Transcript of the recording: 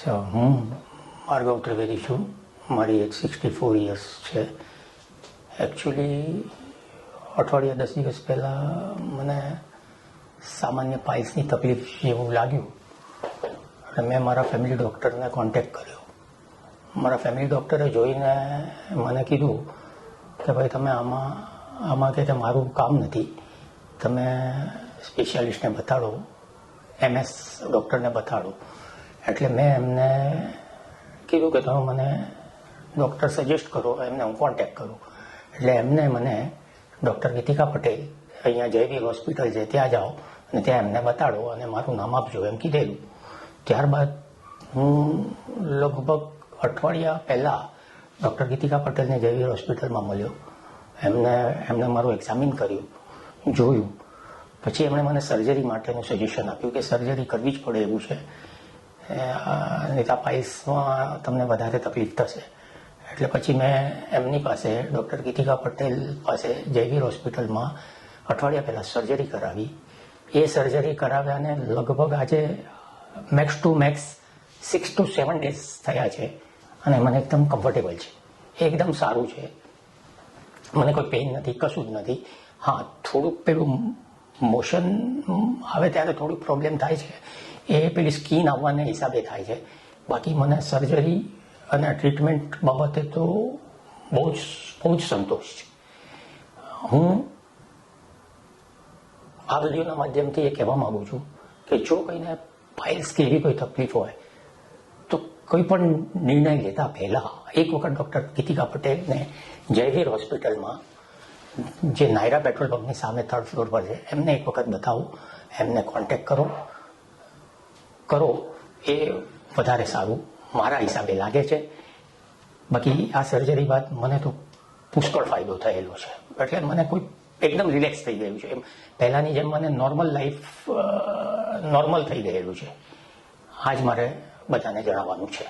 હું ભાર્ગવ ત્રિવેદી છું. મારી એજ 64 યર્સ છે. એકચ્યુઅલી અઠવાડિયા 10 દિવસ પહેલાં મને સામાન્ય પાઇલ્સની તકલીફ જેવું લાગ્યું અને મેં મારા ફેમિલી ડૉક્ટરને કોન્ટેક્ટ કર્યો. મારા ફેમિલી ડૉક્ટરે જોઈને મને કીધું કે ભાઈ તમે આમાં કે મારું કામ નથી, તમે સ્પેશિયાલિસ્ટને બતાડો, MS ડૉક્ટરને બતાડો. એટલે મેં એમને કીધું કે તમે મને ડૉક્ટર સજેસ્ટ કરો, એમને હું કોન્ટેક્ટ કરું. એટલે એમને મને ડૉક્ટર ગીતિકા પટેલ અહીંયા જયવીર હોસ્પિટલ છે ત્યાં જાઓ અને ત્યાં એમને બતાડો અને મારું નામ આપજો એમ કીધેલું. ત્યારબાદ હું લગભગ અઠવાડિયા પહેલાં ડૉક્ટર ગીતિકા પટેલને જયવીર હોસ્પિટલમાં મળ્યો. એમને મારું એક્ઝામિન કર્યું, જોયું. પછી એમણે મને સર્જરી માટેનું સજેશન આપ્યું કે સર્જરી કરવી જ પડે એવું છે, નેતા પાઇલ્સમાં તમને વધારે તકલીફ થશે. એટલે પછી મેં એમની પાસે ડૉક્ટર ગીતિકા પટેલ પાસે જયવીર હોસ્પિટલમાં અઠવાડિયા પહેલાં સર્જરી કરાવી. એ સર્જરી કરાવ્યાને લગભગ આજે max two max 6 to 7 days થયા છે અને મને એકદમ કમ્ફર્ટેબલ છે, એકદમ સારું છે. મને કોઈ પેઇન નથી, કશું જ નથી. હા, થોડુંક પેલું મોશન આવે ત્યારે થોડુંક પ્રોબ્લેમ થાય છે, એ પેલી સ્કીન આવવાને હિસાબે થાય છે. બાકી મને સર્જરી અને ટ્રીટમેન્ટ બાબતે તો બહુ જ સંતોષ છે. હું આ વિડીયોના માધ્યમથી એ કહેવા માગું છું કે જો કોઈને પાઇલ્સ કે એવી કોઈ તકલીફ હોય તો કોઈ પણ નિર્ણય લેતા પહેલાં એક વખત ડૉક્ટર ગીતિકા પટેલને જયવીર હોસ્પિટલમાં જે નાયરા પેટ્રોલ પંપની સામે 3rd ફ્લોર પર છે એમને એક વખત બતાવો, એમને કોન્ટેક્ટ કરો એ વધારે સારું મારા હિસાબે લાગે છે. બાકી આ સર્જરી બાદ મને તો પુષ્કળ ફાયદો થયેલો છે. એટલે મને કોઈ એકદમ રિલેક્સ થઈ ગયું છે. એમ પહેલાંની જેમ મને નોર્મલ થઈ ગયેલું છે. આ જ મારે બધાને જણાવવાનું છે.